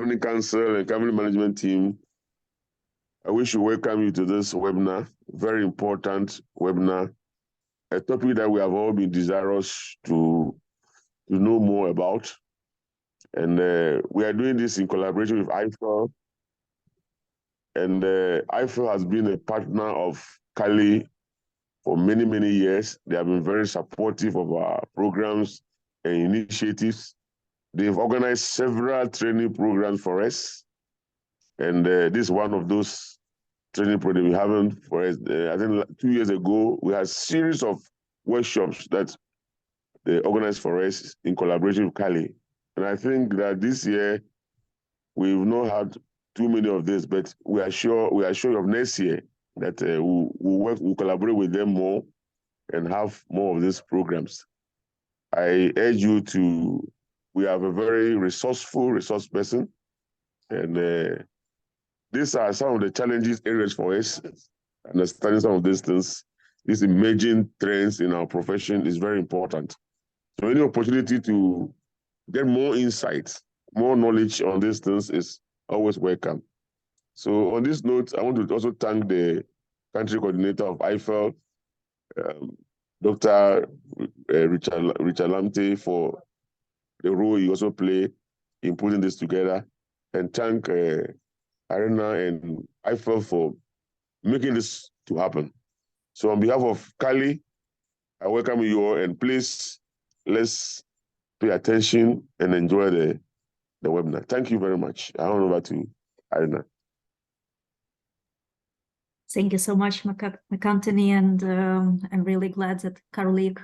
Planning Council and Cabinet Management Team, I wish to welcome you to this webinar, very important webinar, a topic that we have all been desirous to know more about. And we are doing this in collaboration with IFL. And IFL has been a partner of Kali for many, many years. They have been very supportive of our programs and initiatives. They've organized several training programs for us. And this is one of those training programs we haven't for us. I think 2 years ago, we had a series of workshops that they organized for us in collaboration with Kali. And I think that this year, we've not had too many of this, but we are sure of next year that we'll collaborate with them more and have more of these programs. I urge you to, we have a very resource person, and these are some of the challenges areas for us. Understanding some of these things, these emerging trends in our profession is very important. So any opportunity to get more insights, more knowledge on these things is always welcome. So on this note, I want to also thank the country coordinator of IFL, Dr. Richard Lamte, for the role he also played in putting this together, and thank Arena and IFL for making this to happen. So on behalf of Kali, I welcome you all, and please, let's pay attention and enjoy the webinar. Thank you very much. I hand over to Arena. Thank you so much, McAntony, and I'm really glad that Caroline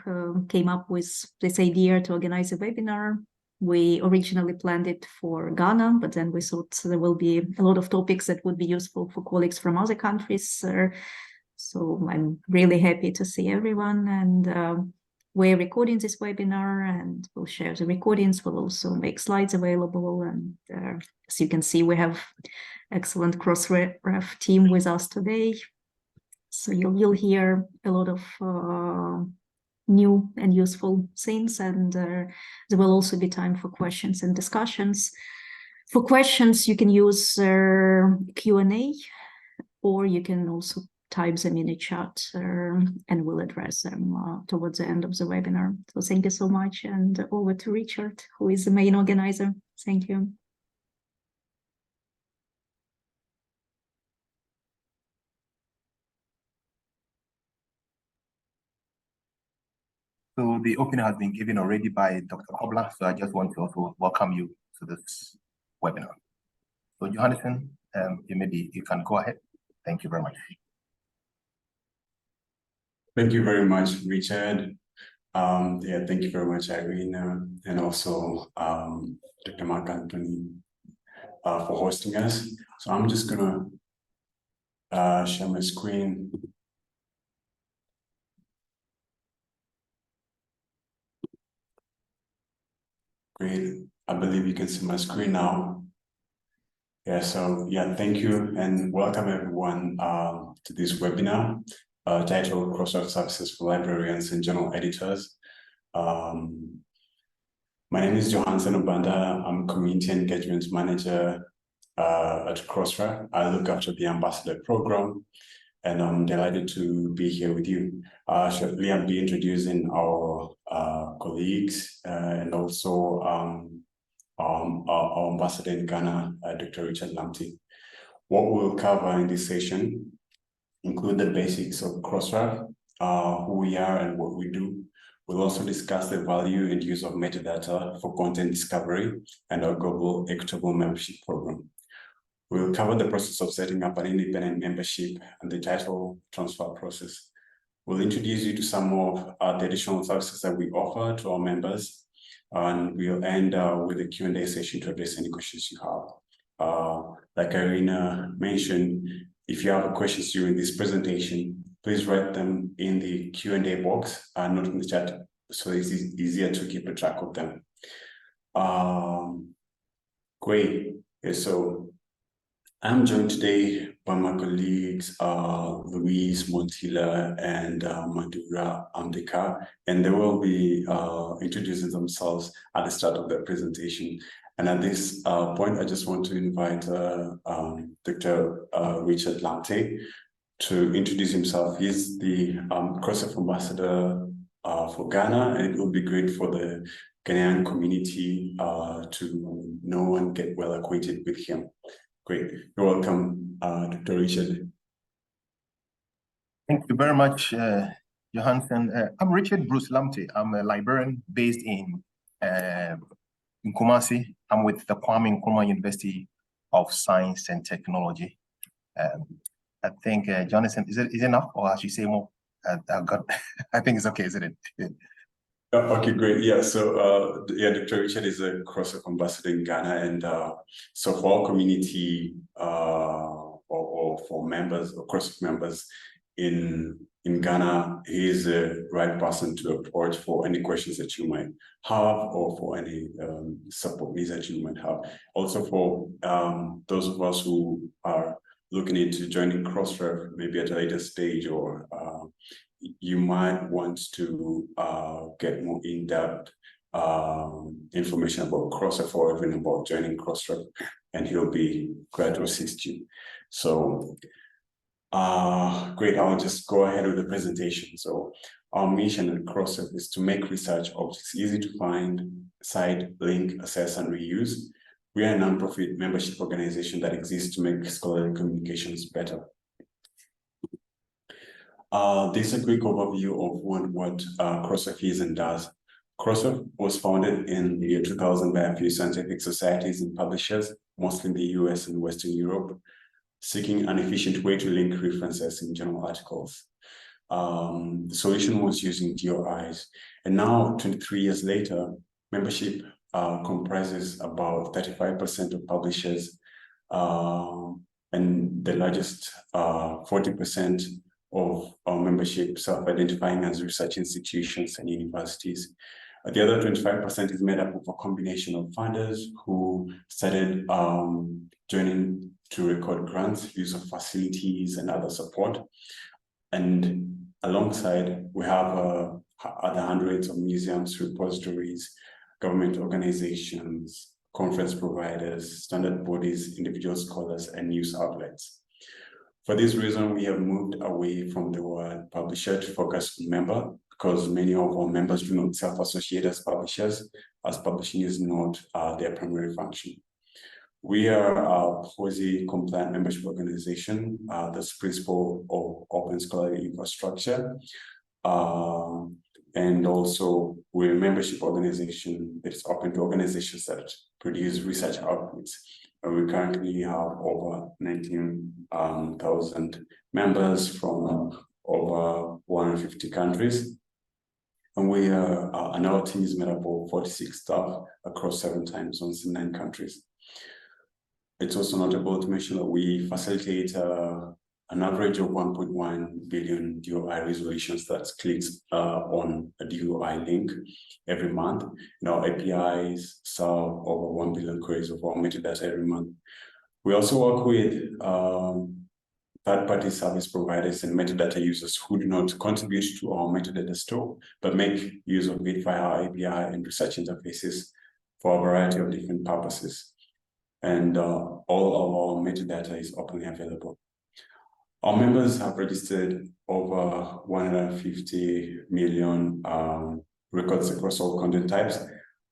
came up with this idea to organize a webinar. We originally planned it for Ghana, but then we thought there will be a lot of topics that would be useful for colleagues from other countries. So I'm really happy to see everyone, and we're recording this webinar, and we'll share the recordings. We'll also make slides available, and as you can see, we have excellent Crossref team with us today. So you'll hear a lot of new and useful things, and there will also be time for questions and discussions. For questions, you can use Q&A, or you can also type them in a chat, and we'll address them towards the end of the webinar. So thank you so much, and over to Richard, who is the main organizer. Thank you. So the opening has been given already by Dr. Kobler, so I just want to also welcome you to this webinar. So Johannesson, you can go ahead. Thank you very much. Thank you very much, Richard. Thank you very much, Irina, and also Dr. McAntony for hosting us. So I'm just gonna share my screen. Great. I believe you can see my screen now. Yeah, so thank you and welcome everyone to this webinar titled Crossref Services for Librarians and Journal Editors. My name is Johannesson Obanda. I'm Community Engagement Manager at Crossref. I look after the Ambassador Program, and I'm delighted to be here with you. Shortly, I'll be introducing our colleagues and also our ambassador in Ghana, Dr. Richard Lamte. What we'll cover in this session include the basics of Crossref, who we are and what we do. We'll also discuss the value and use of metadata for content discovery and our global equitable membership program. We'll cover the process of setting up an independent membership and the title transfer process. We'll introduce you to some of the additional services that we offer to our members, and we'll end with a Q&A session to address any questions you have. Like Irina mentioned, if you have questions during this presentation, please write them in the Q&A box and not in the chat, so it's easier to keep a track of them. Great. Okay, so I'm joined today by my colleagues, Louise Montilla and Madhura Amdekar, and they will be introducing themselves at the start of the presentation. And at this point, I just want to invite Dr. Richard Lamptey to introduce himself. He's the Crossref ambassador for Ghana, and it will be great for the Ghanaian community to know and get well acquainted with him. Great. You're welcome, Dr. Richard. Thank you very much, Johansson. I'm Richard Bruce Lamptey. I'm a librarian based in Kumasi. I'm with the Kwame Nkrumah University of Science and Technology. I think, Jonathan, is it enough, or I should say more? I think it's okay, isn't it? Okay, great. Yeah, so yeah, Dr. Richard is a Crossref ambassador in Ghana, and so for our community or for members or Crossref members in Ghana, he is the right person to approach for any questions that you might have, or for any support needs that you might have. Also for those of us who are looking into joining Crossref maybe at a later stage, or you might want to get more in-depth information about Crossref, or even about joining Crossref, and he'll be glad to assist you. So great, I'll just go ahead with the presentation. So our mission at Crossref is to make research objects easy to find, cite, link, assess, and reuse. We are a non-profit membership organization that exists to make scholarly communications better. This is a quick overview of what Crossref is and does. Crossref was founded in the year 2000 by a few scientific societies and publishers, mostly in the US and Western Europe, seeking an efficient way to link references in journal articles. The solution was using DOIs. And now, 23 years later, membership comprises about 35% of publishers, and the largest 40% of our membership self-identifying as research institutions and universities. The other 25% is made up of a combination of funders who started joining to record grants, use of facilities, and other support. And alongside, we have other hundreds of museums, repositories, government organizations, conference providers, standard bodies, individual scholars, and news outlets. For this reason, we have moved away from the word publisher to focus on member, because many of our members do not self-associate as publishers, as publishing is not their primary function. We are a POSI-compliant membership organization that's principle of open scholarly infrastructure. And also, we're a membership organization that is open to organizations that produce research outputs. We currently have over 19,000 members from over 150 countries. And we are, and our team is made up of 46 staff across 7 time zones in 9 countries. It's also notable to mention that we facilitate an average of 1.1 billion DOI resolutions that clicks on a DOI link every month. And our APIs serve over 1 billion queries of our metadata every month. We also work with third-party service providers and metadata users who do not contribute to our metadata store, but make use of it via our API and research interfaces for a variety of different purposes. And all of our metadata is openly available. Our members have registered over 150 million records across all content types,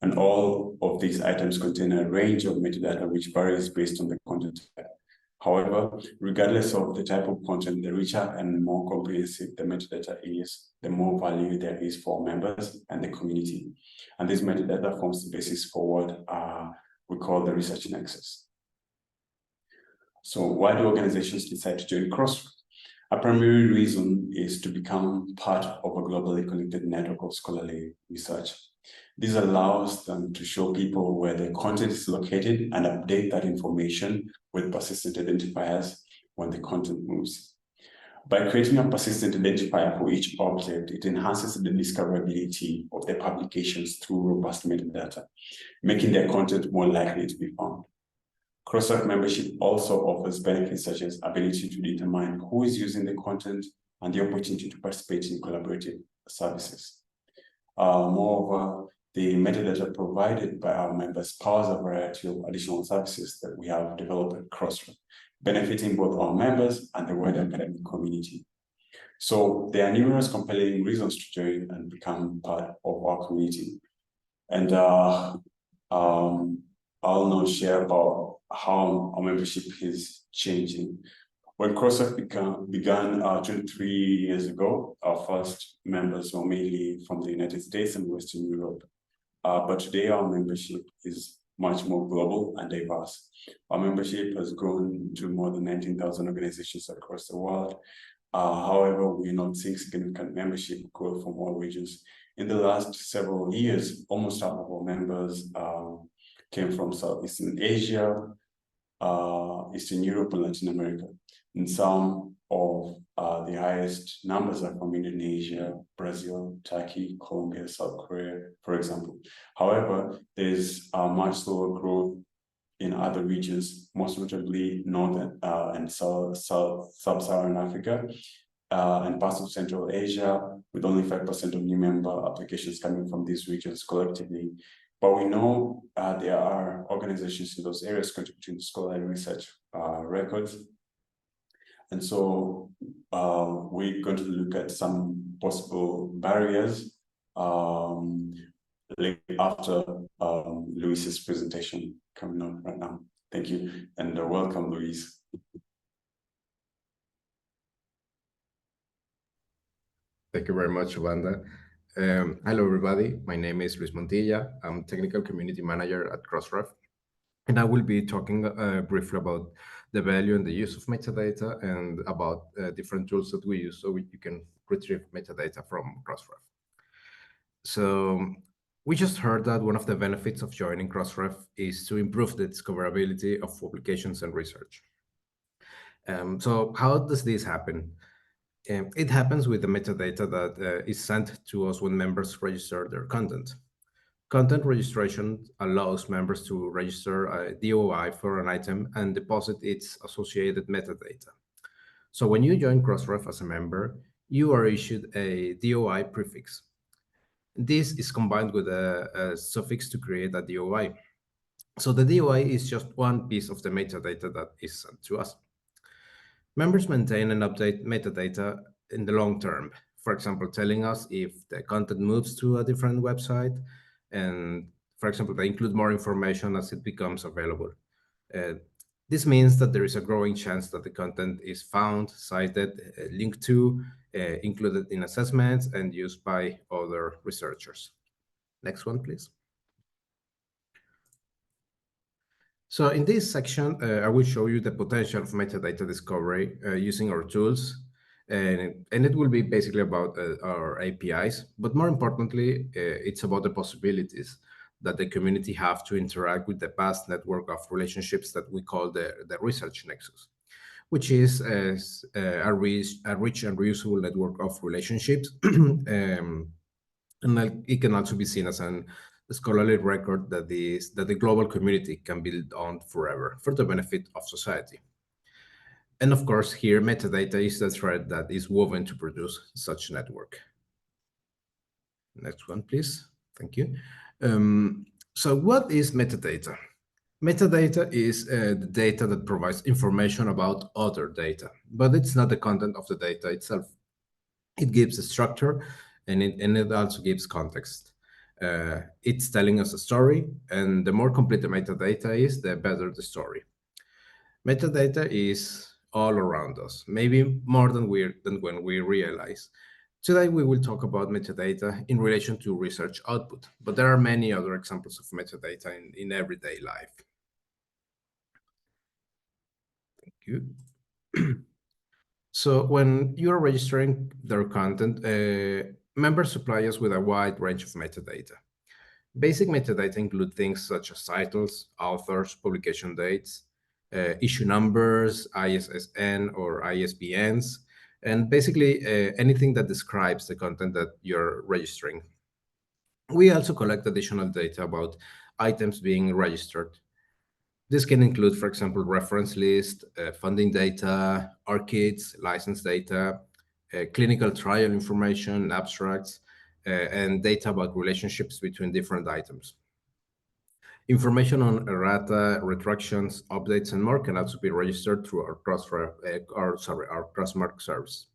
and all of these items contain a range of metadata which varies based on the content type. However, regardless of the type of content, the richer and more comprehensive the metadata is, the more value there is for members and the community. And this metadata forms the basis for what we call the research nexus. So why do organizations decide to join Crossref? A primary reason is to become part of a globally connected network of scholarly research. This allows them to show people where their content is located and update that information with persistent identifiers when the content moves. By creating a persistent identifier for each object, it enhances the discoverability of their publications through robust metadata, making their content more likely to be found. Crossref membership also offers benefits such as ability to determine who is using the content and the opportunity to participate in collaborative services. Moreover, the metadata provided by our members powers a variety of additional services that we have developed at Crossref, benefiting both our members and the wider academic community. So there are numerous compelling reasons to join and become part of our community. And I'll now share about how our membership is changing. When Crossref began 23 years ago, our first members were mainly from the United States and Western Europe. But today our membership is much more global and diverse. Our membership has grown to more than 19,000 organizations across the world. However, we're not seeing significant membership growth from all regions. In the last several years, almost half of our members came from Southeastern Asia, Eastern Europe, and Latin America. And some of the highest numbers are from Indonesia, Brazil, Turkey, Colombia, South Korea, for example. However, there's much slower growth in other regions, most notably Northern and Sub-Saharan Africa, and parts of Central Asia, with only 5% of new member applications coming from these regions collectively. But we know there are organizations in those areas contributing to scholarly research records. And so we're going to look at some possible barriers after Luis's presentation coming up right now. Thank you, and welcome, Luis. Thank you very much, Wanda. Hello, everybody. My name is Luis Montilla. I'm Technical Community Manager at Crossref, and I will be talking briefly about the value and the use of metadata and about different tools that we use so you can retrieve metadata from Crossref. So we just heard that one of the benefits of joining Crossref is to improve the discoverability of publications and research. So how does this happen? It happens with the metadata that is sent to us when members register their content. Content registration allows members to register a DOI for an item and deposit its associated metadata. So when you join Crossref as a member, you are issued a DOI prefix. This is combined with a suffix to create a DOI. So the DOI is just one piece of the metadata that is sent to us. Members maintain and update metadata in the long term, for example, telling us if the content moves to a different website, and for example, they include more information as it becomes available. This means that there is a growing chance that the content is found, cited, linked to, included in assessments, and used by other researchers. Next one, please. So in this section, I will show you the potential of metadata discovery using our tools. And it will be basically about our APIs, but more importantly, it's about the possibilities that the community have to interact with the vast network of relationships that we call the research nexus, which is a rich and reusable network of relationships. And it can also be seen as a scholarly record that the global community can build on forever for the benefit of society. And of course, here metadata is the thread that is woven to produce such network. Next one, please. Thank you. So what is metadata? Metadata is the data that provides information about other data, but it's not the content of the data itself. It gives a structure and it also gives context. It's telling us a story, and the more complete the metadata is, the better the story. Metadata is all around us, maybe more than when we realize. Today, we will talk about metadata in relation to research output, but there are many other examples of metadata in everyday life. Thank you. So when you're registering their content, members supply us with a wide range of metadata. Basic metadata include things such as titles, authors, publication dates, issue numbers, ISSN or ISBNs, and basically anything that describes the content that you're registering. We also collect additional data about items being registered. This can include, for example, reference list, funding data, ORCIDs, license data, clinical trial information, abstracts, and data about relationships between different items. Information on errata, retractions, updates, and more can also be registered through our our Crossmark service.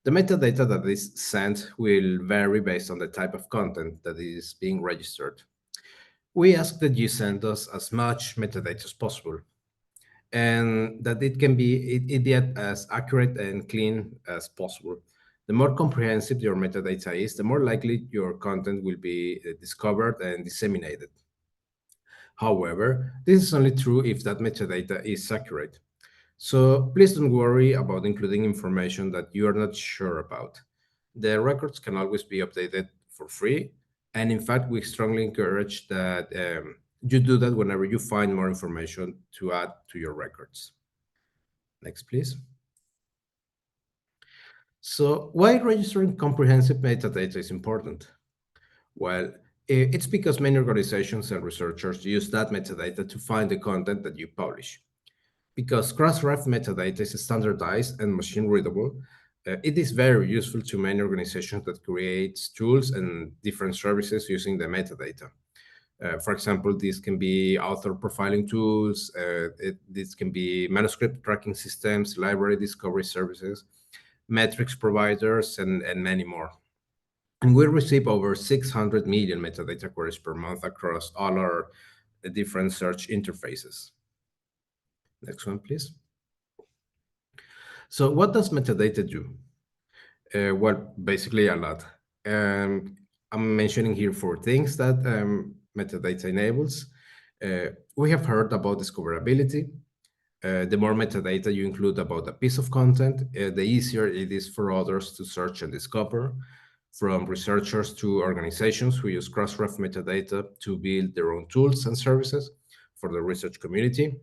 The metadata that is sent will vary based on the type of content that is being registered. We ask that you send us as much metadata as possible, and that it can be yet as accurate and clean as possible. The more comprehensive your metadata is, the more likely your content will be discovered and disseminated. However, this is only true if that metadata is accurate. So please don't worry about including information that you are not sure about. The records can always be updated for free. And in fact, we strongly encourage that you do that whenever you find more information to add to your records. Next, please. So why registering comprehensive metadata is important? Well, it's because many organizations and researchers use that metadata to find the content that you publish. Because Crossref metadata is standardized and machine readable, it is very useful to many organizations that create tools and different services using the metadata. For example, this can be author profiling tools, this can be manuscript tracking systems, library discovery services, metrics providers, and many more. And we receive over 600 million metadata queries per month across all our different search interfaces. Next one, please. So what does metadata do? Well, basically a lot. I'm mentioning here 4 things that metadata enables. We have heard about discoverability. The more metadata you include about a piece of content, the easier it is for others to search and discover, from researchers to organizations who use Crossref metadata to build their own tools and services for the research community.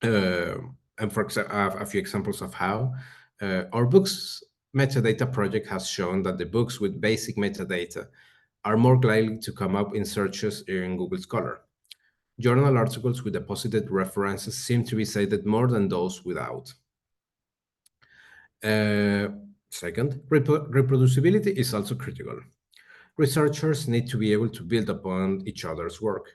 And for example, a few examples of how our books metadata project has shown that the books with basic metadata are more likely to come up in searches in Google Scholar. Journal articles with deposited references seem to be cited more than those without. Second, reproducibility is also critical. Researchers need to be able to build upon each other's work.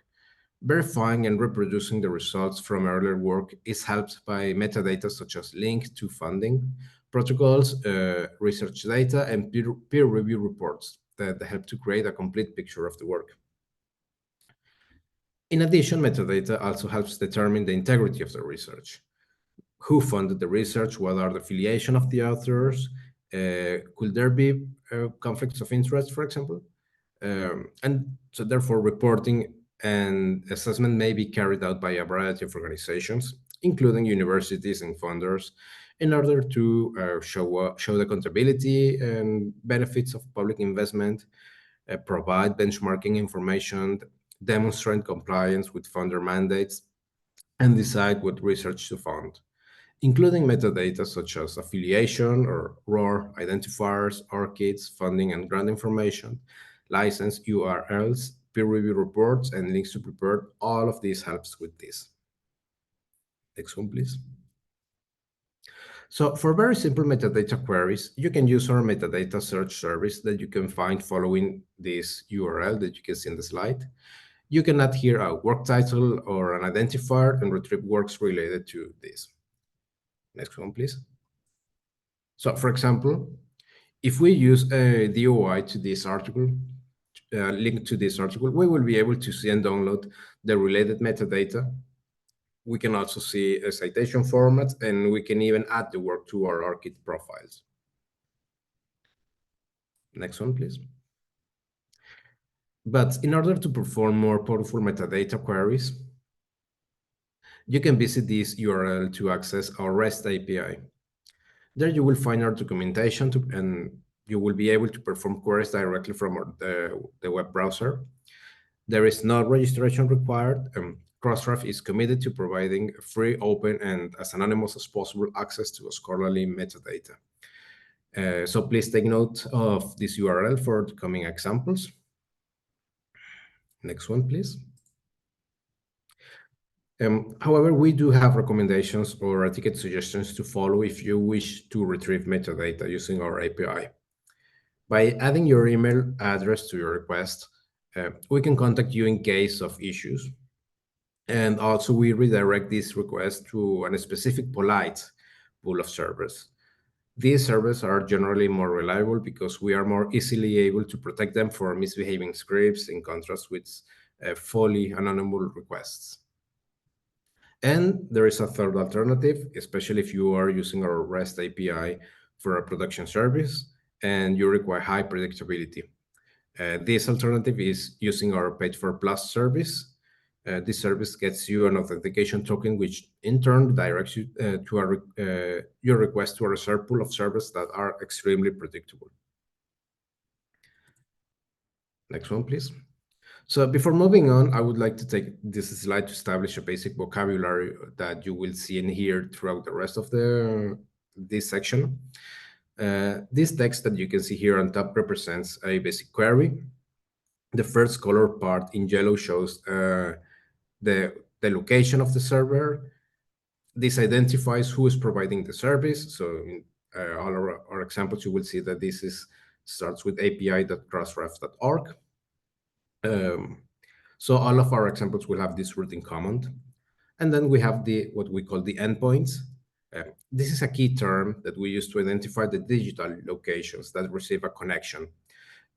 Verifying and reproducing the results from earlier work is helped by metadata such as links to funding, protocols, research data, and peer review reports that help to create a complete picture of the work. In addition, metadata also helps determine the integrity of the research. Who funded the research? What are the affiliation of the authors? Could there be conflicts of interest, for example? And so therefore, reporting and assessment may be carried out by a variety of organizations, including universities and funders, in order to show the accountability and benefits of public investment, provide benchmarking information, demonstrate compliance with funder mandates, and decide what research to fund, including metadata such as affiliation or ROR identifiers, ORCIDs, funding and grant information, license URLs, peer review reports, and links to prepare. All of this helps with this. Next one, please. So for very simple metadata queries, you can use our metadata search service that you can find following this URL that you can see in the slide. You can add here a work title or an identifier and retrieve works related to this. Next one, please. So for example, if we use a DOI to this article, link to this article, we will be able to see and download the related metadata. We can also see a citation format, and we can even add the work to our ORCID profiles. Next one, please. But in order to perform more powerful metadata queries, you can visit this URL to access our REST API. There you will find our documentation and you will be able to perform queries directly from the web browser. There is no registration required. Crossref is committed to providing free, open, and as anonymous as possible access to scholarly metadata. So please take note of this URL for the coming examples. Next one, please. However, we do have recommendations or etiquette suggestions to follow if you wish to retrieve metadata using our API. By adding your email address to your request, we can contact you in case of issues. And also we redirect this request to a specific polite pool of servers. These servers are generally more reliable because we are more easily able to protect them from misbehaving scripts in contrast with fully anonymous requests. And there is a third alternative, especially if you are using our REST API for a production service and you require high predictability. This alternative is using our Page for Plus service. This service gets you an authentication token, which in turn directs you to your request to a reserved pool of servers that are extremely predictable. Next one, please. So before moving on, I would like to take this slide to establish a basic vocabulary that you will see in here throughout the rest of this section. This text that you can see here on top represents a basic query. The first color part in yellow shows the location of the server. This identifies who is providing the service. So in all our examples, you will see that this starts with api.crossref.org. So all of our examples will have this root in common. And then we have what we call the endpoints. This is a key term that we use to identify the digital locations that receive a connection.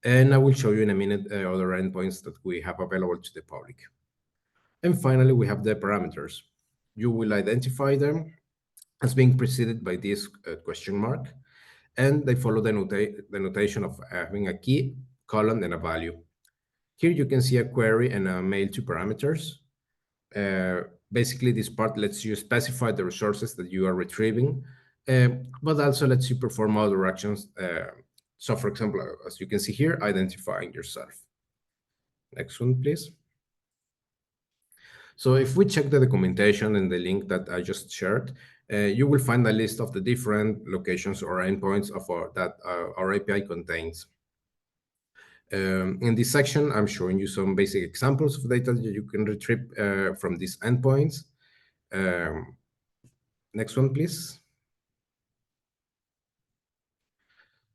And I will show you in a minute other endpoints that we have available to the public. And finally, we have the parameters. You will identify them as being preceded by this question mark, and they follow the notation of having a key, colon, and a value. Here you can see a query and a mail to parameters. Basically, this part lets you specify the resources that you are retrieving, but also lets you perform other actions. So for example, as you can see here, identifying yourself. Next one, please. So if we check the documentation and the link that I just shared, you will find a list of the different locations or endpoints that our API contains. In this section, I'm showing you some basic examples of data that you can retrieve from these endpoints. Next one, please.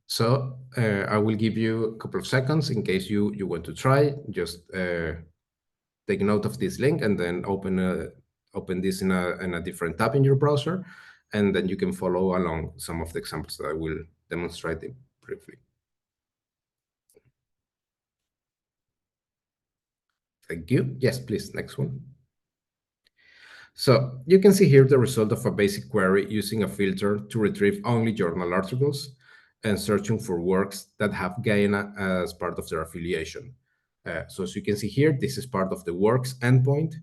So I will give you a couple of seconds in case you want to try. Just take note of this link and then open this in a different tab in your browser, and then you can follow along some of the examples that I will demonstrate briefly. Thank you. Yes, please, next one. So you can see here the result of a basic query using a filter to retrieve only journal articles and searching for works that have Guyana as part of their affiliation. So as you can see here, this is part of the works endpoint.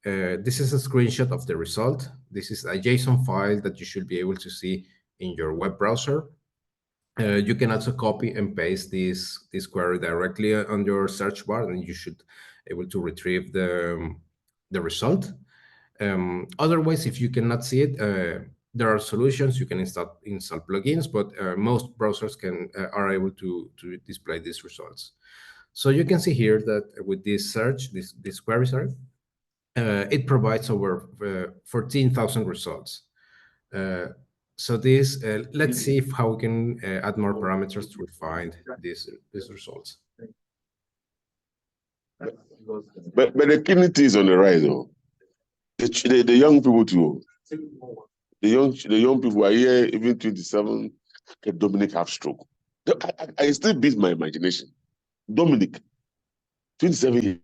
This is a screenshot of the result. This is a JSON file that you should be able to see in your web browser. You can also copy and paste this query directly on your search bar, and you should be able to retrieve the result. Otherwise, if you cannot see it, there are solutions. You can install plugins, but most browsers are able to display these results. So you can see here that with this search, this query, sorry, it provides over 14,000 results. So this, let's see how we can add more parameters to refine these results. But the kidney is on the rise, though. The young people too. The young people are here, even 27. Dominic have stroke. I still beat my imagination. Dominic, 27 years.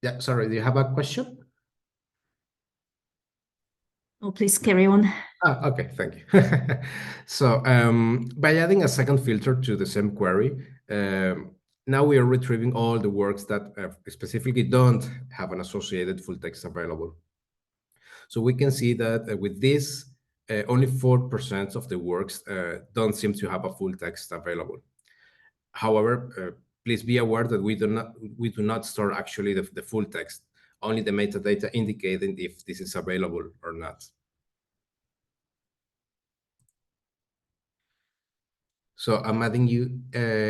Yeah, sorry, do you have a question? Oh, please carry on. Okay, thank you. So by adding a second filter to the same query, now we are retrieving all the works that specifically don't have an associated full text available. So we can see that with this, only 4% of the works don't seem to have a full text available. However, please be aware that we do not store actually the full text, only the metadata indicating if this is available or not. So I'm adding you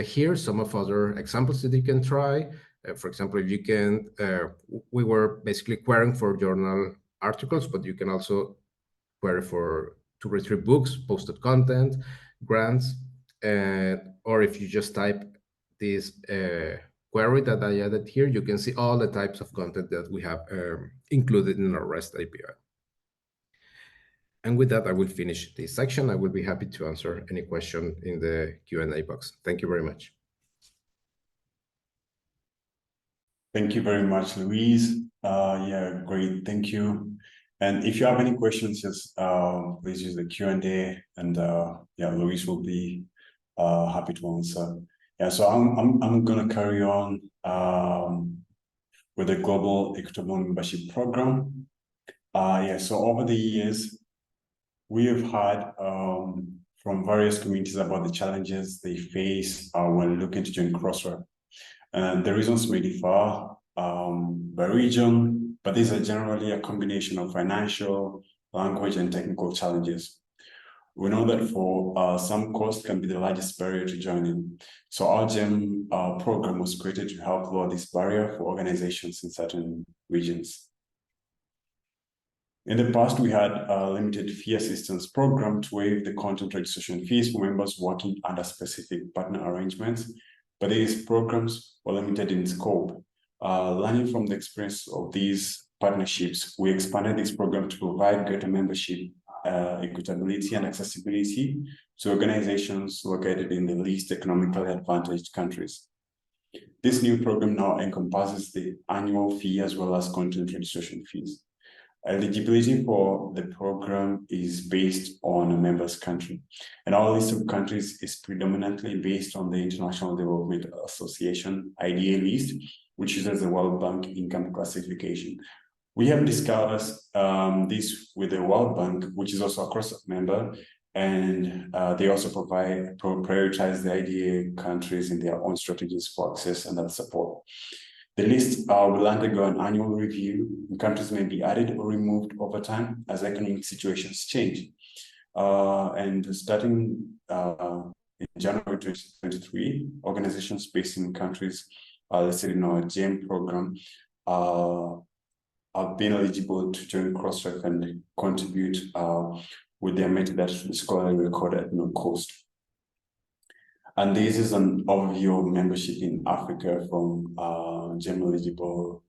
here some of other examples that you can try. For example, if you can, we were basically querying for journal articles, but you can also query to retrieve books, posted content, grants. or if you just type this query that I added here, you can see all the types of content that we have included in our REST API. And with that, I will finish this section. I will be happy to answer any question in the Q&A box. Thank you very much. Thank you very much, Luis. Yeah, great. Thank you. And if you have any questions, just please use the Q&A, and yeah, Luis will be happy to answer. Yeah, so I'm gonna carry on with the Global Equitable Membership Program. Yeah, so over the years, we have heard from various communities about the challenges they face when looking to join Crossref. And the reasons may differ by region, but these are generally a combination of financial, language, and technical challenges. We know that for some, cost can be the largest barrier to joining. So our GEM program was created to help lower this barrier for organizations in certain regions. In the past, we had a limited fee assistance program to waive the content registration fees for members working under specific partner arrangements, but these programs were limited in scope. Learning from the experience of these partnerships, we expanded this program to provide greater membership, equitability, and accessibility to organizations located in the least economically advantaged countries. This new program now encompasses the annual fee as well as content registration fees. Eligibility for the program is based on a member's country, and our list of countries is predominantly based on the International Development Association IDA list, which uses the World Bank income classification. We have discussed this with the World Bank, which is also a Crossref member, and they also prioritize the IDA countries in their own strategies for access and that support. The list will undergo an annual review, and countries may be added or removed over time as economic situations change. And starting in January 2023, organizations based in countries listed in our GEM program have been eligible to join Crossref and contribute with their metadata to the scholarly record at no cost. And this is an overview of membership in Africa from GEM eligible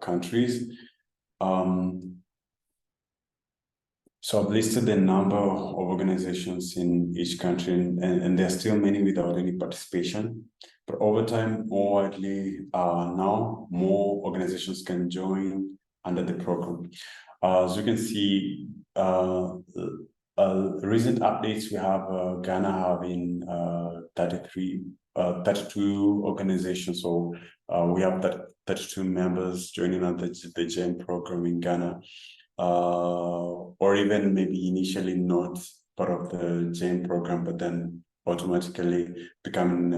countries. So I've listed the number of organizations in each country, and there are still many without any participation. But over time, more widely now, more organizations can join under the program. As you can see, recent updates, we have Ghana having 32 organizations. So we have 32 members joining under the GEM program in Ghana, or even maybe initially not part of the GEM program, but then automatically becoming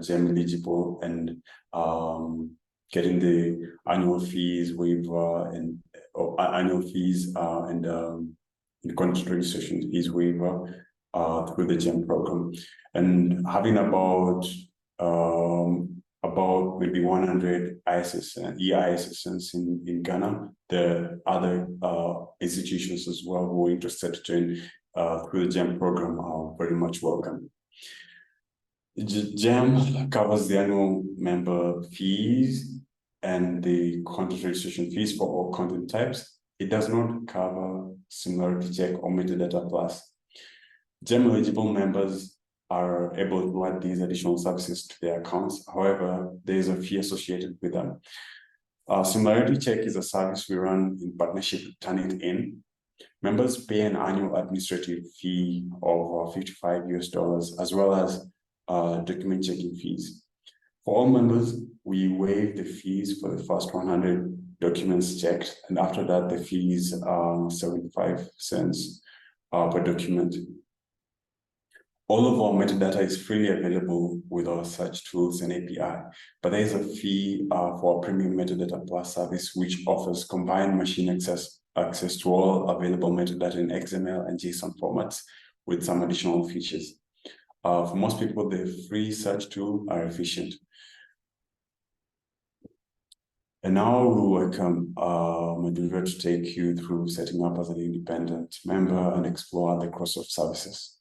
GEM eligible and getting the annual fees waiver and the content registration fees waiver through the GEM program, and having about maybe 100 EISSNs in Ghana. The other institutions as well who are interested to join through the GEM program are very much welcome. GEM covers the annual member fees and the content registration fees for all content types. It does not cover similarity check or metadata plus. GEM eligible members are able to add these additional services to their accounts. However, there is a fee associated with them. Similarity check is a service we run in partnership with Turnitin. Members pay an annual administrative fee of $55 as well as document checking fees. For all members, we waive the fees for the first 100 documents checked, and after that, the fees are 75 cents per document. All of our metadata is freely available with our search tools and API, but there is a fee for our premium metadata plus service, which offers combined machine access to all available metadata in XML and JSON formats with some additional features. For most people, the free search tools are efficient. And now we welcome Madhura to take you through setting up as an independent member and explore the Crossref services.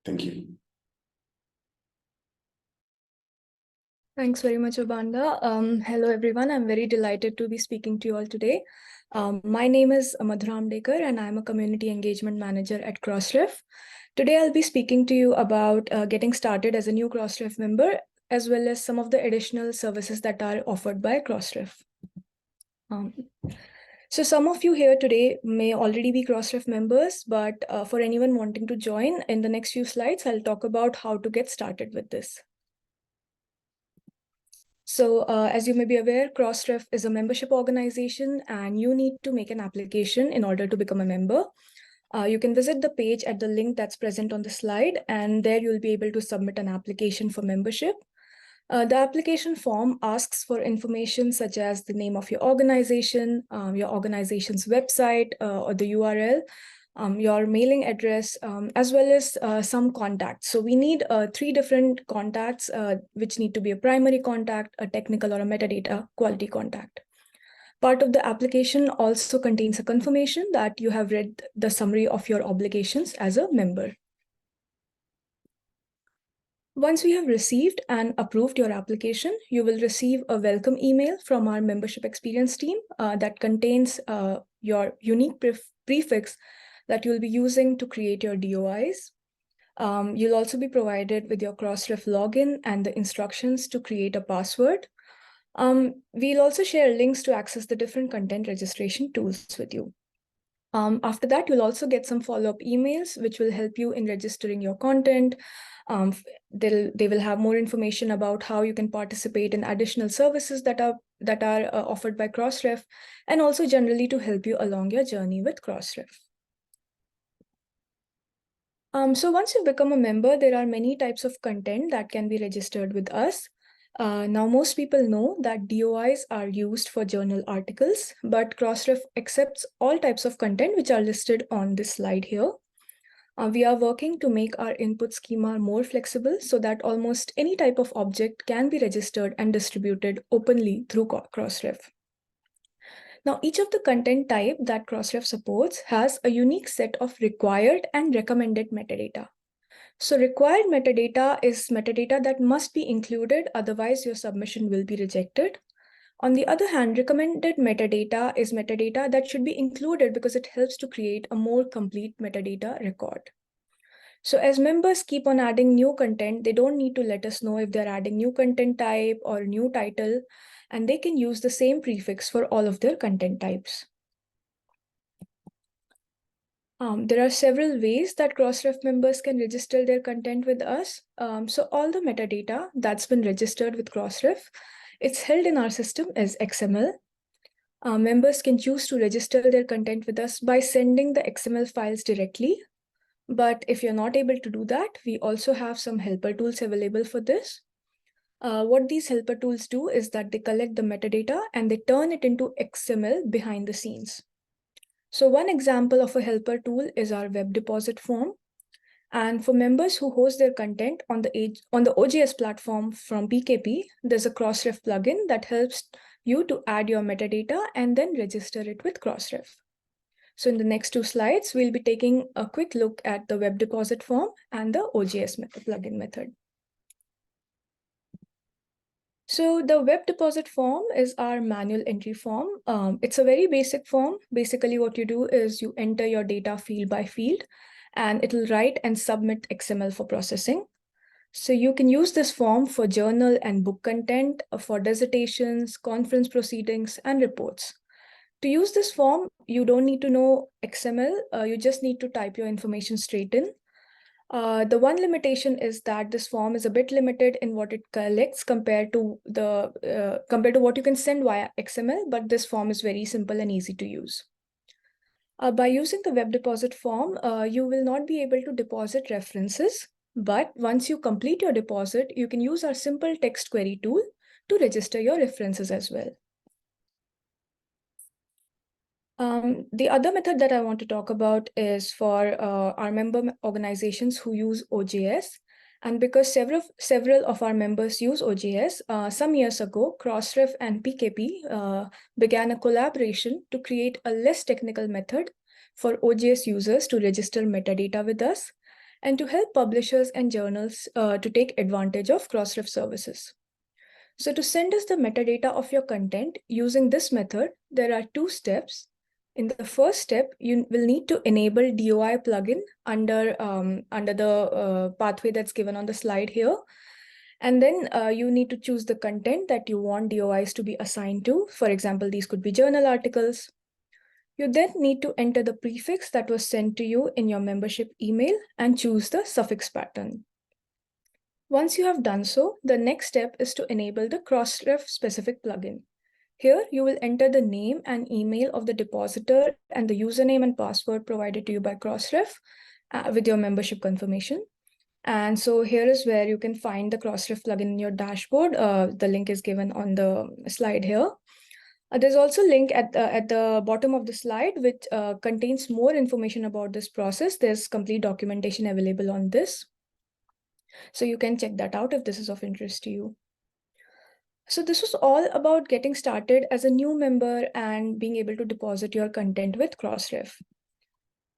Thank you. Thanks very much, Abanda. Hello, everyone. I'm very delighted to be speaking to you all today. My name is Madhura Amdekar, and I'm a Community Engagement Manager at Crossref. Today, I'll be speaking to you about getting started as a new Crossref member, as well as some of the additional services that are offered by Crossref. So some of you here today may already be Crossref members, but for anyone wanting to join, in the next few slides, I'll talk about how to get started with this. So as you may be aware, Crossref is a membership organization, and you need to make an application in order to become a member. You can visit the page at the link that's present on the slide, and there you'll be able to submit an application for membership. The application form asks for information such as the name of your organization's website or the URL, your mailing address, as well as some contacts. So we need 3 different contacts, which need to be a primary contact, a technical, or a metadata quality contact. Part of the application also contains a confirmation that you have read the summary of your obligations as a member. Once we have received and approved your application, you will receive a welcome email from our membership experience team that contains your unique prefix that you'll be using to create your DOIs. You'll also be provided with your Crossref login and the instructions to create a password. We'll also share links to access the different content registration tools with you. After that, you'll also get some follow-up emails, which will help you in registering your content. They will have more information about how you can participate in additional services that are offered by Crossref, and also generally to help you along your journey with Crossref. So once you become a member, there are many types of content that can be registered with us. Now, most people know that DOIs are used for journal articles, but Crossref accepts all types of content which are listed on this slide here. We are working to make our input schema more flexible so that almost any type of object can be registered and distributed openly through Crossref. Now, each of the content type that Crossref supports has a unique set of required and recommended metadata. So required metadata is metadata that must be included, otherwise your submission will be rejected. On the other hand, recommended metadata is metadata that should be included because it helps to create a more complete metadata record. So as members keep on adding new content, they don't need to let us know if they're adding new content type or new title, and they can use the same prefix for all of their content types. There are several ways that Crossref members can register their content with us. So all the metadata that's been registered with Crossref, it's held in our system as XML. Members can choose to register their content with us by sending the XML files directly. But if you're not able to do that, we also have some helper tools available for this. What these helper tools do is that they collect the metadata and they turn it into XML behind the scenes. So one example of a helper tool is our web deposit form. And for members who host their content on the OJS platform from PKP, there's a Crossref plugin that helps you to add your metadata and then register it with Crossref. So in the next 2 slides, we'll be taking a quick look at the web deposit form and the OJS plugin method. So the web deposit form is our manual entry form. It's a very basic form. Basically, what you do is you enter your data field by field, and it'll write and submit XML for processing. So you can use this form for journal and book content, for dissertations, conference proceedings, and reports. To use this form, you don't need to know XML. You just need to type your information straight in. The one limitation is that this form is a bit limited in what it collects compared to what you can send via XML, but this form is very simple and easy to use. By using the web deposit form, you will not be able to deposit references, but once you complete your deposit, you can use our simple text query tool to register your references as well. The other method that I want to talk about is for our member organizations who use OJS. And because several of our members use OJS, some years ago, Crossref and PKP began a collaboration to create a less technical method for OJS users to register metadata with us and to help publishers and journals to take advantage of Crossref services. So to send us the metadata of your content using this method, there are 2 steps. In the first step, you will need to enable DOI plugin under the pathway that's given on the slide here. And then you need to choose the content that you want DOIs to be assigned to. For example, these could be journal articles. You then need to enter the prefix that was sent to you in your membership email and choose the suffix pattern. Once you have done so, the next step is to enable the Crossref specific plugin. Here, you will enter the name and email of the depositor and the username and password provided to you by Crossref with your membership confirmation. And so here is where you can find the Crossref plugin in your dashboard. The link is given on the slide here. There's also a link at the bottom of the slide, which contains more information about this process. There's complete documentation available on this. So you can check that out if this is of interest to you. So this was all about getting started as a new member and being able to deposit your content with Crossref.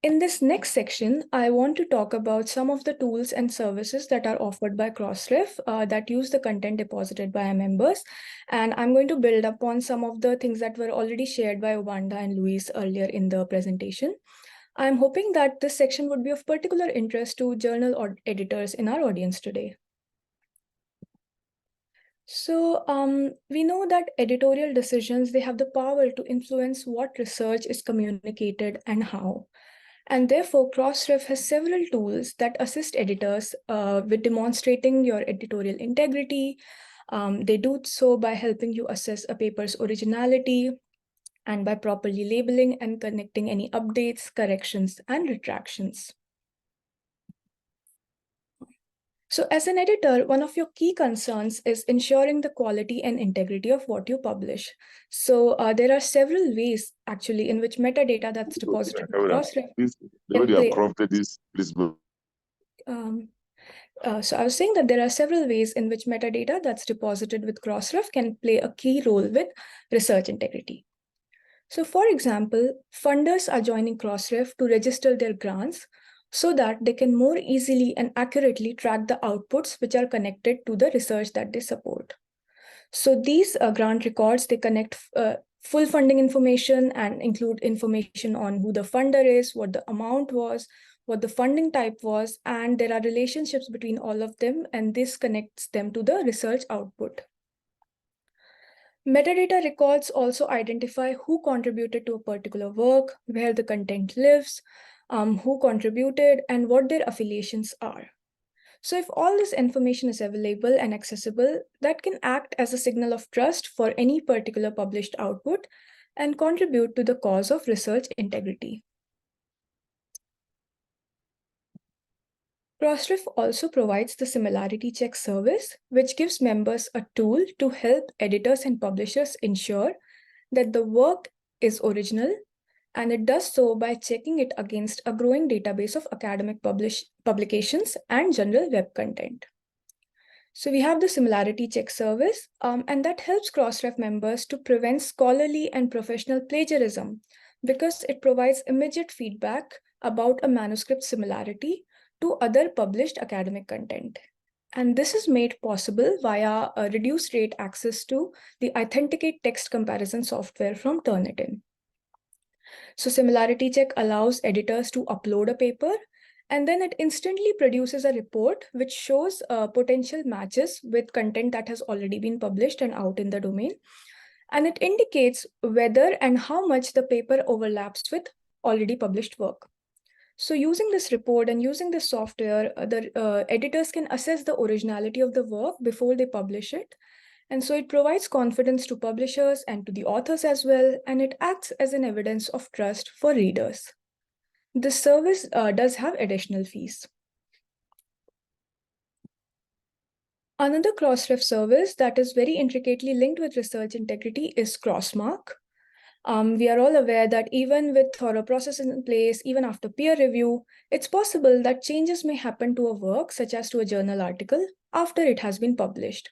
In this next section, I want to talk about some of the tools and services that are offered by Crossref that use the content deposited by our members. And I'm going to build upon some of the things that were already shared by Wanda and Luis earlier in the presentation. I'm hoping that this section would be of particular interest to journal editors in our audience today. So we know that editorial decisions, they have the power to influence what research is communicated and how. And therefore, Crossref has several tools that assist editors with demonstrating your editorial integrity. They do so by helping you assess a paper's originality and by properly labeling and connecting any updates, corrections, and retractions. So as an editor, one of your key concerns is ensuring the quality and integrity of what you publish. So there are several ways actually in which metadata that's deposited in Crossref. The way they have crafted this, please. So I was saying that there are several ways in which metadata that's deposited with Crossref can play a key role with research integrity. So for example, funders are joining Crossref to register their grants so that they can more easily and accurately track the outputs which are connected to the research that they support. So these grant records, they connect full funding information and include information on who the funder is, what the amount was, what the funding type was, and there are relationships between all of them, and this connects them to the research output. Metadata records also identify who contributed to a particular work, where the content lives, who contributed, and what their affiliations are. So if all this information is available and accessible, that can act as a signal of trust for any particular published output and contribute to the cause of research integrity. Crossref also provides the similarity check service, which gives members a tool to help editors and publishers ensure that the work is original, and it does so by checking it against a growing database of academic publications and general web content. So we have the similarity check service, and that helps Crossref members to prevent scholarly and professional plagiarism because it provides immediate feedback about a manuscript similarity to other published academic content. And this is made possible via a reduced rate access to the Authenticate text comparison software from Turnitin. So similarity check allows editors to upload a paper, and then it instantly produces a report which shows potential matches with content that has already been published and out in the domain. And it indicates whether and how much the paper overlaps with already published work. So using this report and using this software, the editors can assess the originality of the work before they publish it. And so it provides confidence to publishers and to the authors as well, and it acts as an evidence of trust for readers. This service does have additional fees. Another Crossref service that is very intricately linked with research integrity is Crossmark. We are all aware that even with thorough processes in place, even after peer review, it's possible that changes may happen to a work, such as to a journal article, after it has been published.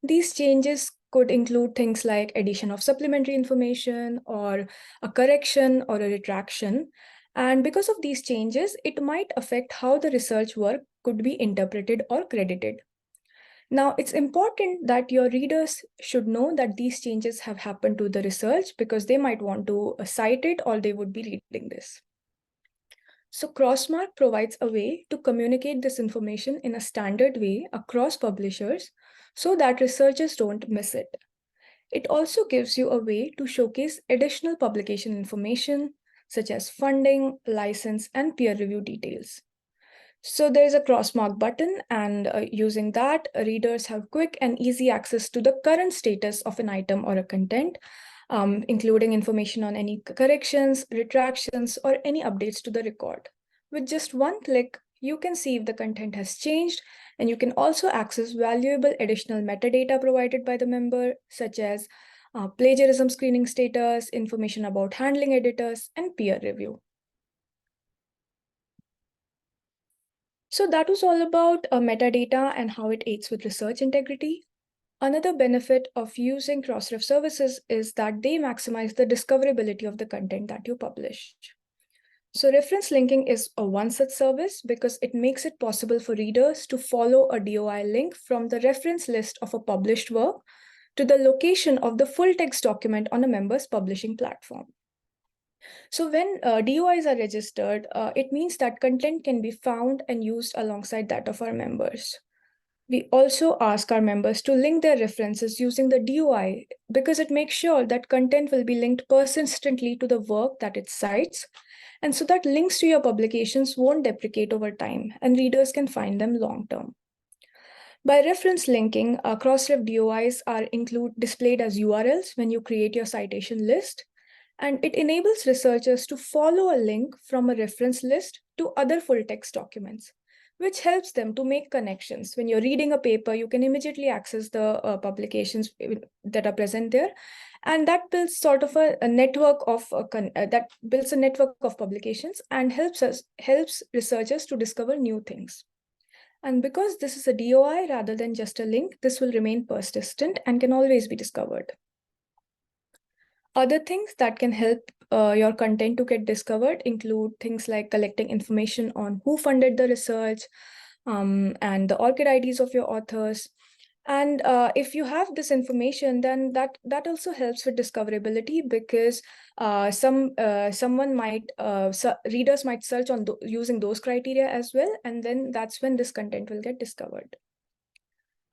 These changes could include things like addition of supplementary information or a correction or a retraction. And because of these changes, it might affect how the research work could be interpreted or credited. Now, it's important that your readers should know that these changes have happened to the research because they might want to cite it or they would be reading this. So Crossmark provides a way to communicate this information in a standard way across publishers so that researchers don't miss it. It also gives you a way to showcase additional publication information such as funding, license, and peer review details. So there's a Crossmark button, and using that, readers have quick and easy access to the current status of an item or a content, including information on any corrections, retractions, or any updates to the record. With just one click, you can see if the content has changed, and you can also access valuable additional metadata provided by the member, such as plagiarism screening status, information about handling editors, and peer review. So that was all about metadata and how it aids with research integrity. Another benefit of using Crossref services is that they maximize the discoverability of the content that you publish. So reference linking is a one such service because it makes it possible for readers to follow a DOI link from the reference list of a published work to the location of the full text document on a member's publishing platform. So when DOIs are registered, it means that content can be found and used alongside that of our members. We also ask our members to link their references using the DOI because it makes sure that content will be linked persistently to the work that it cites, and so that links to your publications won't deprecate over time and readers can find them long term. By reference linking, Crossref DOIs are displayed as URLs when you create your citation list, and it enables researchers to follow a link from a reference list to other full text documents, which helps them to make connections. When you're reading a paper, you can immediately access the publications that are present there, and that builds sort of a network of publications and helps researchers to discover new things. And because this is a DOI rather than just a link, this will remain persistent and can always be discovered. Other things that can help your content to get discovered include things like collecting information on who funded the research and the ORCID IDs of your authors. And if you have this information, then that also helps with discoverability because readers might search on using those criteria as well, and then that's when this content will get discovered.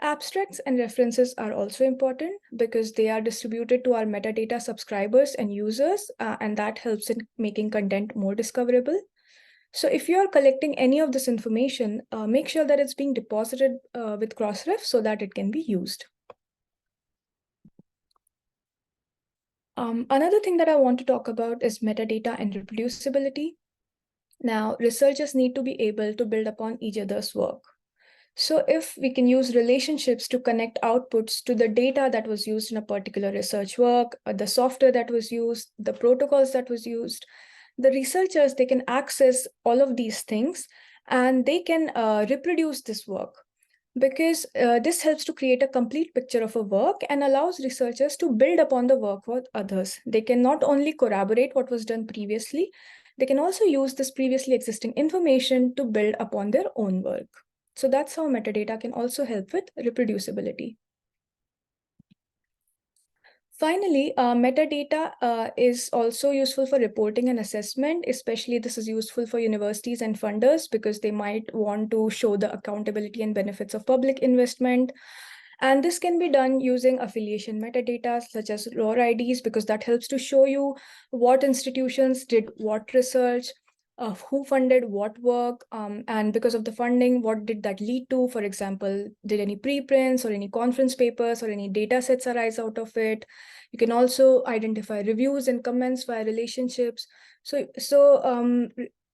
Abstracts and references are also important because they are distributed to our metadata subscribers and users, and that helps in making content more discoverable. So if you are collecting any of this information, make sure that it's being deposited with Crossref so that it can be used. Another thing that I want to talk about is metadata and reproducibility. Now, researchers need to be able to build upon each other's work. So if we can use relationships to connect outputs to the data that was used in a particular research work, the software that was used, the protocols that was used, the researchers, they can access all of these things and they can reproduce this work because this helps to create a complete picture of a work and allows researchers to build upon the work with others. They can not only corroborate what was done previously, they can also use this previously existing information to build upon their own work. So that's how metadata can also help with reproducibility. Finally, metadata is also useful for reporting and assessment, especially this is useful for universities and funders because they might want to show the accountability and benefits of public investment. And this can be done using affiliation metadata such as ROR IDs because that helps to show you what institutions did what research, who funded what work, and because of the funding, what did that lead to? For example, did any preprints or any conference papers or any data sets arise out of it? You can also identify reviews and comments via relationships. So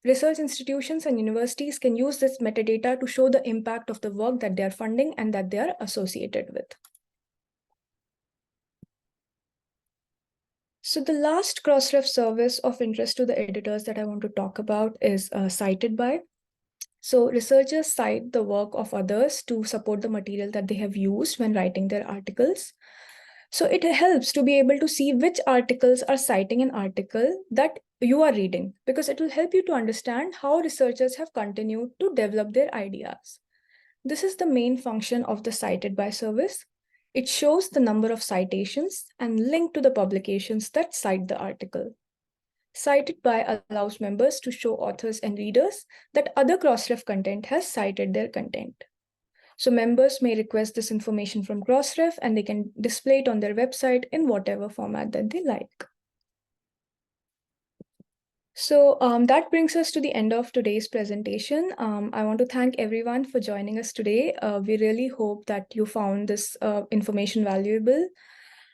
research institutions and universities can use this metadata to show the impact of the work that they are funding and that they are associated with. So the last Crossref service of interest to the editors that I want to talk about is cited by. So researchers cite the work of others to support the material that they have used when writing their articles. So it helps to be able to see which articles are citing an article that you are reading, because it will help you to understand how researchers have continued to develop their ideas. This is the main function of the cited by service. It shows the number of citations and link to the publications that cite the article. Cited by allows members to show authors and readers that other Crossref content has cited their content. So members may request this information from Crossref and they can display it on their website in whatever format that they like. So that brings us to the end of today's presentation. I want to thank everyone for joining us today. We really hope that you found this information valuable.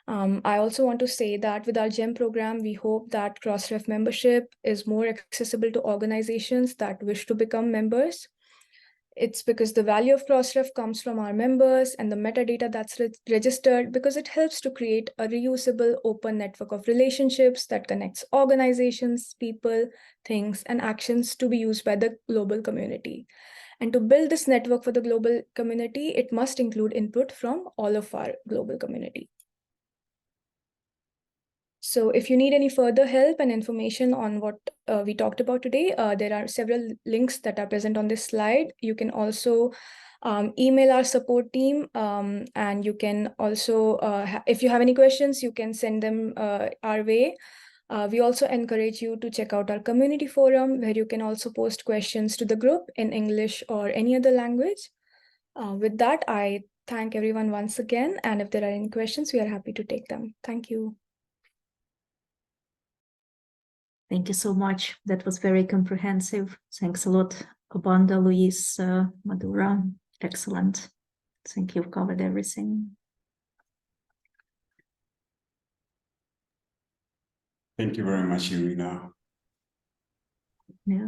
I also want to say that with our GEM program, we hope that Crossref membership is more accessible to organizations that wish to become members. It's because the value of Crossref comes from our members and the metadata that's registered, because it helps to create a reusable open network of relationships that connects organizations, people, things, and actions to be used by the global community. And to build this network for the global community, it must include input from all of our global community. So if you need any further help and information on what we talked about today, there are several links that are present on this slide. You can also email our support team, and you can also, if you have any questions, you can send them our way. We also encourage you to check out our community forum, where you can also post questions to the group in English or any other language. With that, I thank everyone once again. And if there are any questions, we are happy to take them. Thank you. Thank you so much. That was very comprehensive. Thanks a lot, Obanda, Luis, Madura. Excellent. I think you've covered everything. Thank you very much, Irina. Yeah.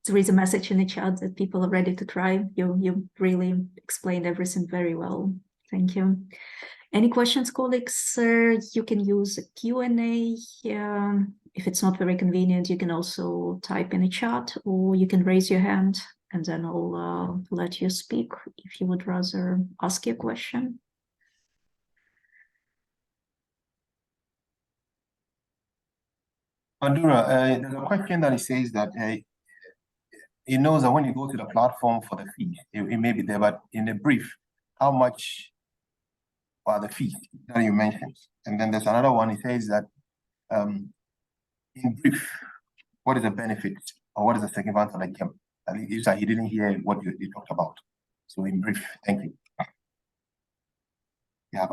There is a message in the chat that people are ready to try. You really explained everything very well. Thank you. Any questions, colleagues? You can use a Q&A. If it's not very convenient, you can also type in a chat, or you can raise your hand and then I'll let you speak if you would rather ask your question. Madura, there's a question that it says that it knows that when you go to the platform for the fee, it may be there, but in the brief, how much are the fees that you mentioned? And then there's another one, it says that in brief, what is the benefit or what is the significance of the GEM? I think he didn't hear what you talked about. So in brief, thank you. Yeah,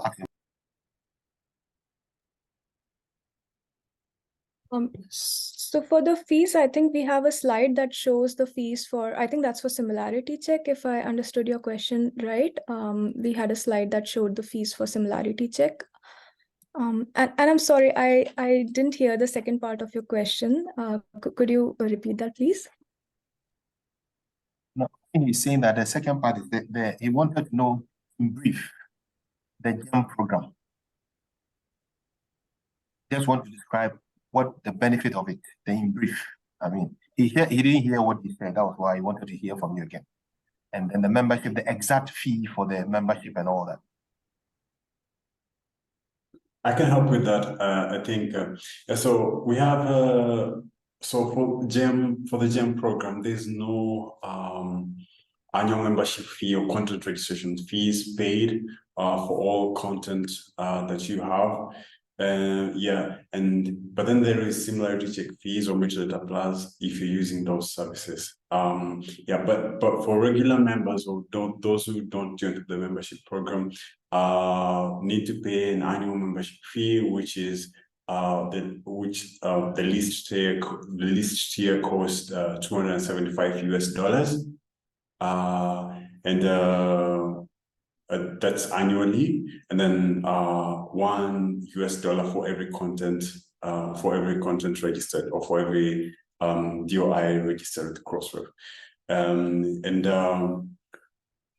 so for the fees, I think we have a slide that shows the fees for, I think that's for similarity check, if I understood your question right. We had a slide that showed the fees for similarity check. And I'm sorry, I didn't hear the second part of your question. Could you repeat that, please? No, he's saying that the second part is that he wanted to know in brief the GEM program. Just want to describe what the benefit of it, in brief. I mean, he didn't hear what he said. That was why he wanted to hear from you again. And then the membership, the exact fee for the membership and all that. I can help with that. I think so. We have so for the GEM program, there's no annual membership fee or content registration fees paid for all content that you have. But then there is similarity check fees or metadata plus if you're using those services. But for regular members or those who don't join the membership program, need to pay an annual membership fee, which is the list tier costs $275 that's annually, and then $1 for every content registered or for every DOI registered at Crossref.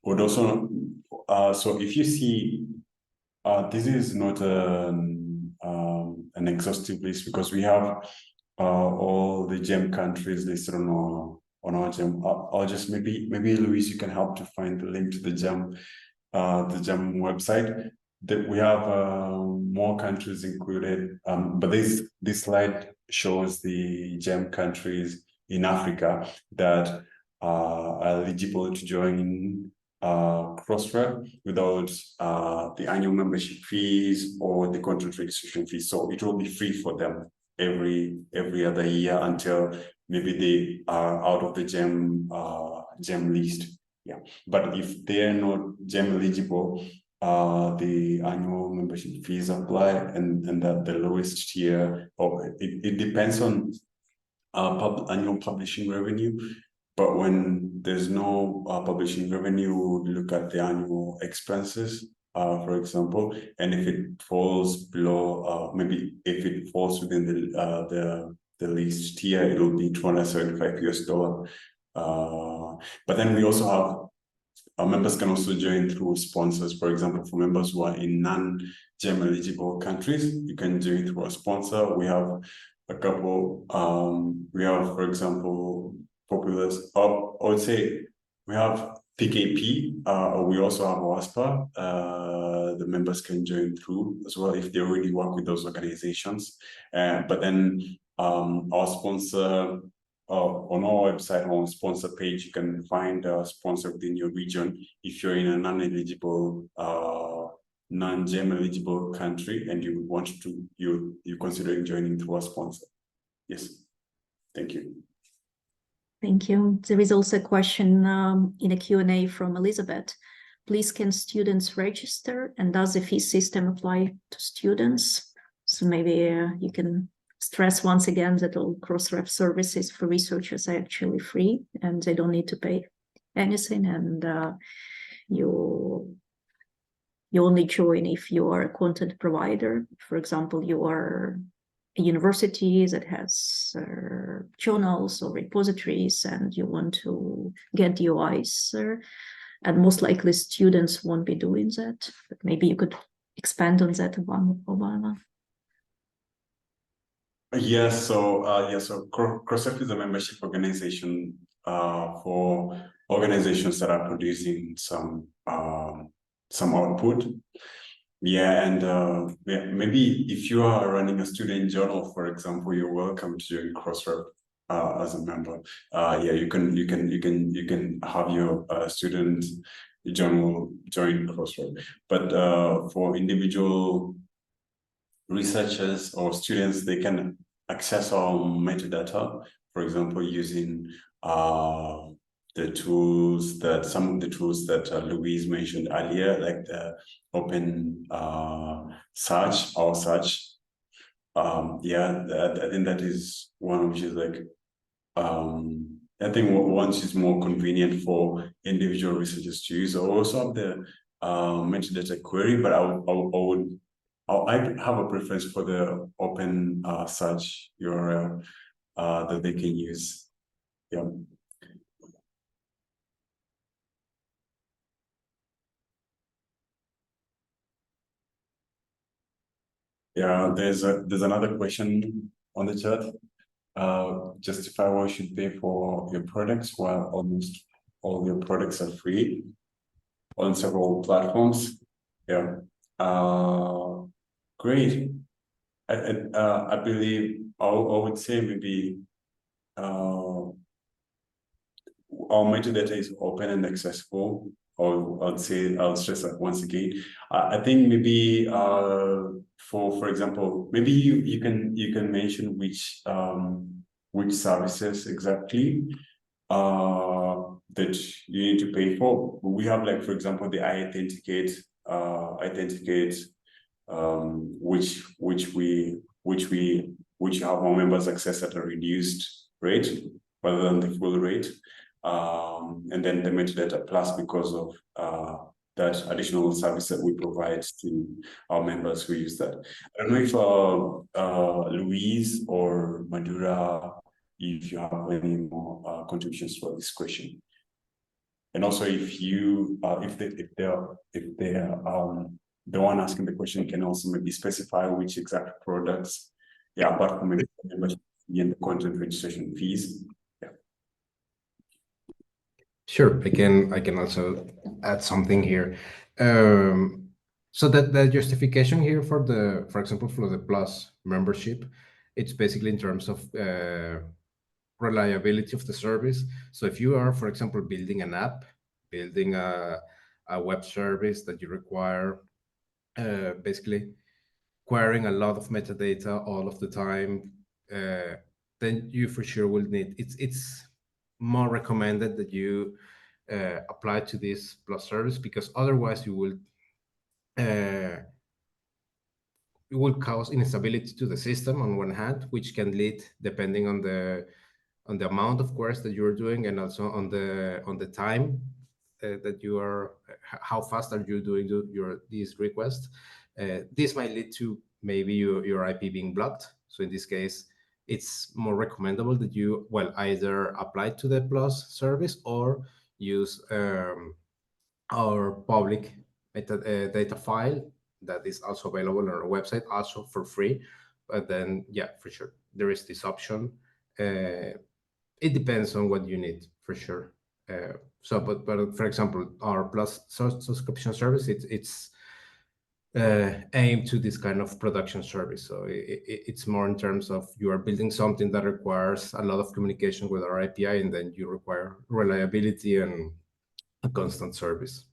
Would also so if you see this is not an exhaustive list because we have all the GEM countries listed on our GEM. I'll just maybe Luis, you can help to find the link to the GEM website. That we have more countries included, but this slide shows the GEM countries in Africa that are eligible to join Crossref without the annual membership fees or the content registration fees. So it will be free for them every other year until maybe they are out of the GEM list. Yeah, but if they are not GEM eligible, the annual membership fees apply, and that the lowest tier, or it depends on annual publishing revenue. But when there's no publishing revenue, we look at the annual expenses, for example, and if it falls below, maybe if it falls within the least tier, it will be $275. But then we also have our members can also join through sponsors. For example, for members who are in non-GEM eligible countries, you can join through a sponsor. We have a couple. We have, for example, Populous. I would say we have PKP. We also have WASPA. The members can join through as well if they already work with those organizations. But then our sponsor. On our website, on sponsor page, you can find a sponsor within your region. If you're in a non-eligible, non-GEM eligible country and you want to, you're considering joining through a sponsor. Yes, thank you. Thank you. There is also a question in a Q&A from Elizabeth. Please, can students register, and does the fee system apply to students? So maybe you can stress once again that all Crossref services for researchers are actually free and they don't need to pay anything, and you only join if you are a content provider. For example, you are a university that has journals or repositories and you want to get DOIs, and most likely students won't be doing that, but maybe you could expand on that, Obama. Yes, so Crossref is a membership organization for organizations that are producing some output. Yeah, and maybe if you are running a student journal, for example, you're welcome to join Crossref as a member. Yeah, you can have your student journal join Crossref, but for individual researchers or students, they can access our metadata, for example, using the tools that some of the tools that Louise mentioned earlier, like the open search or search. Yeah, I think that is one which is like I think one is more convenient for individual researchers to use. I also have the metadata query, but I have a preference for the open search URL that they can use. Yeah. Yeah, there's another question on the chat. Justify why you should pay for your products while almost all your products are free on several platforms. Yeah. Great. I believe I would say maybe our metadata is open and accessible. Or I'll stress that once again. I think maybe for example, maybe you can mention which services exactly that you need to pay for. We have, like, for example, the iAuthenticate which have our members access at a reduced rate rather than the full rate. And then the metadata plus, because of that additional service that we provide to our members who use that. I don't know if Louise or Madura, if you have any more contributions for this question. And also, if they're the one asking the question can also maybe specify which exact products, yeah, apart from membership and the content registration fees. Yeah. Sure, I can also add something here. So that the justification here for example, for the Plus membership, it's basically in terms of reliability of the service. So if you are, for example, building an app, building a web service that you require basically querying a lot of metadata all of the time, then you for sure will need, it's more recommended that you apply to this plus service, because otherwise you will it will cause instability to the system on one hand, which can lead, depending on the amount of queries that you're doing, and also on the time that you are, how fast are you doing these requests. This might lead to maybe your IP being blocked. So in this case, it's more recommendable that you, well, either apply to the plus service or use our public data file that is also available on our website, also for free. But then, yeah, for sure, there is this option. It depends on what you need, for sure. But for example, our plus subscription service, it's aimed to this kind of production service. So it's more in terms of you are building something that requires a lot of communication with our API, and then you require reliability and a constant service.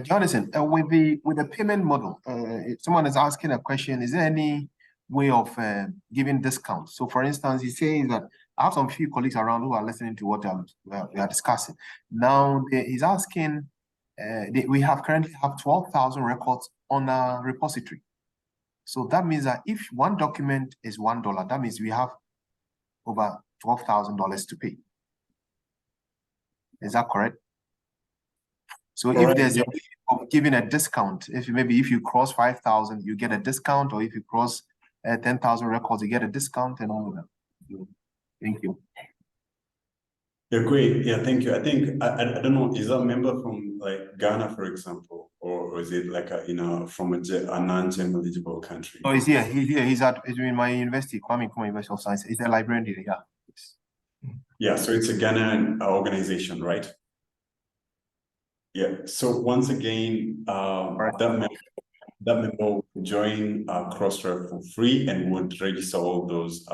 Jonathan, with the payment model, if someone is asking a question, is there any way of giving discounts? So, for instance, he says that I have some few colleagues around who are listening to what we are discussing. Now, he's asking, we currently have 12,000 records on a repository. So that means that if one document is $1, that means we have over $12,000 to pay. Is that correct? So if there's a way of giving a discount, if you cross 5,000, you get a discount, or if you cross 10,000 records, you get a discount, and all of that. Thank you. Yeah, great. Yeah, thank you. I think I don't know, is that a member from like Ghana, for example, or is it like from a non-GEM eligible country? Oh, he's here. He's in my university, Kwame Nkrumah University of Science. He's a librarian here. Yeah. Yeah. So it's a Ghanaian organization, right? Yeah. So once again, that member will join Crossref for free and would register all those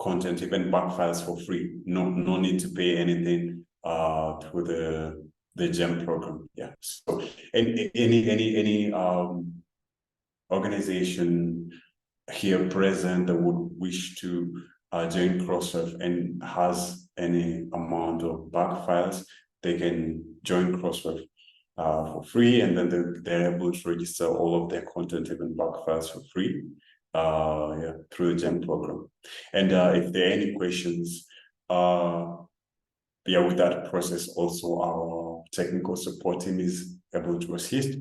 content, even back files, for free. No need to pay anything through the GEM program. Yeah. So any organization here present that would wish to join Crossref and has any amount of back files, they can join Crossref for free, and then they're able to register all of their content, even back files, for free through the GEM program. And if there are any questions with that process, also our technical support team is able to assist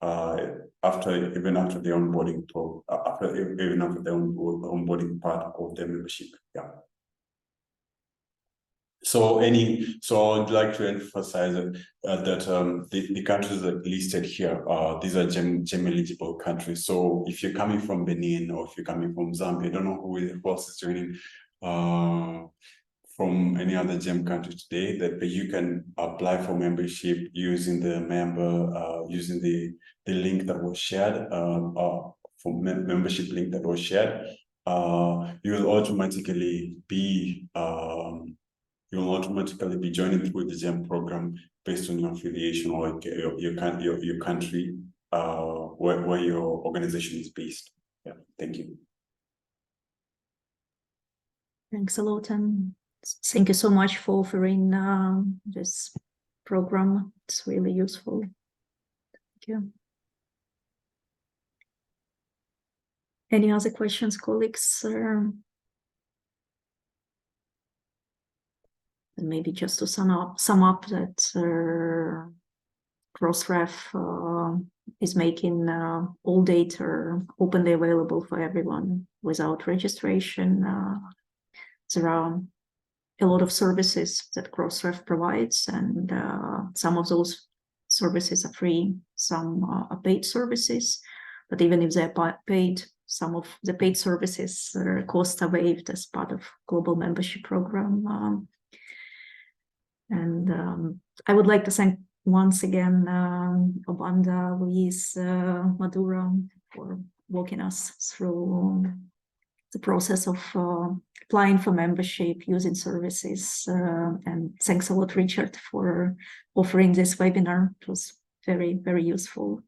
after the onboarding onboarding part of the membership. Yeah. So I'd like to emphasize that the countries that are listed here, these are GEM eligible countries. So if you're coming from Benin, or if you're coming from Zambia, I don't know who else is joining from any other GEM country today, that you can apply for membership using the using the link that was shared, for membership link that was shared. You will automatically be joining through the GEM program based on your affiliation, or your country where your organization is based. Yeah, thank you. Thanks a lot, and thank you so much for offering this program. It's really useful. Thank you. Any other questions, colleagues? And maybe just to sum up that Crossref is making all data openly available for everyone without registration. There are a lot of services that Crossref provides, and some of those services are free, some are paid services. But even if they're paid, some of the paid services costs are waived as part of global membership program. And I would like to thank once again Obanda, Luis, Madura for walking us through the process of applying for membership, using services. And thanks a lot, Richard, for offering this webinar. It was very, very useful.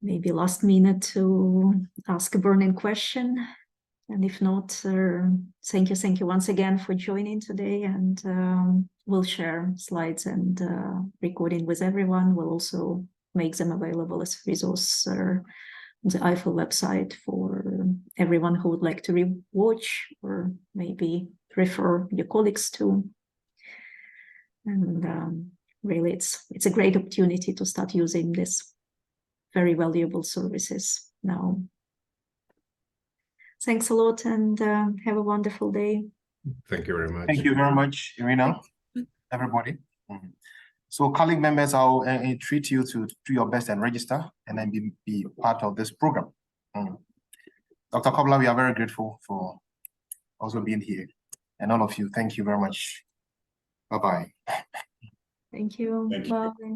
Maybe last minute to ask a burning question. And if not, thank you once again for joining today. And we'll share slides and recording with everyone. We'll also make them available as resource on the IFL website for everyone who would like to rewatch or maybe refer your colleagues to. And really, it's a great opportunity to start using this very valuable services now. Thanks a lot, and have a wonderful day. Thank you very much. Thank you very much, Irina, everybody. So colleague members, I'll entreat you to do your best and register and then be part of this program. Dr. Kobla, we are very grateful for also being here. And all of you, thank you very much. Bye-bye. Thank you. Thank you. Bye.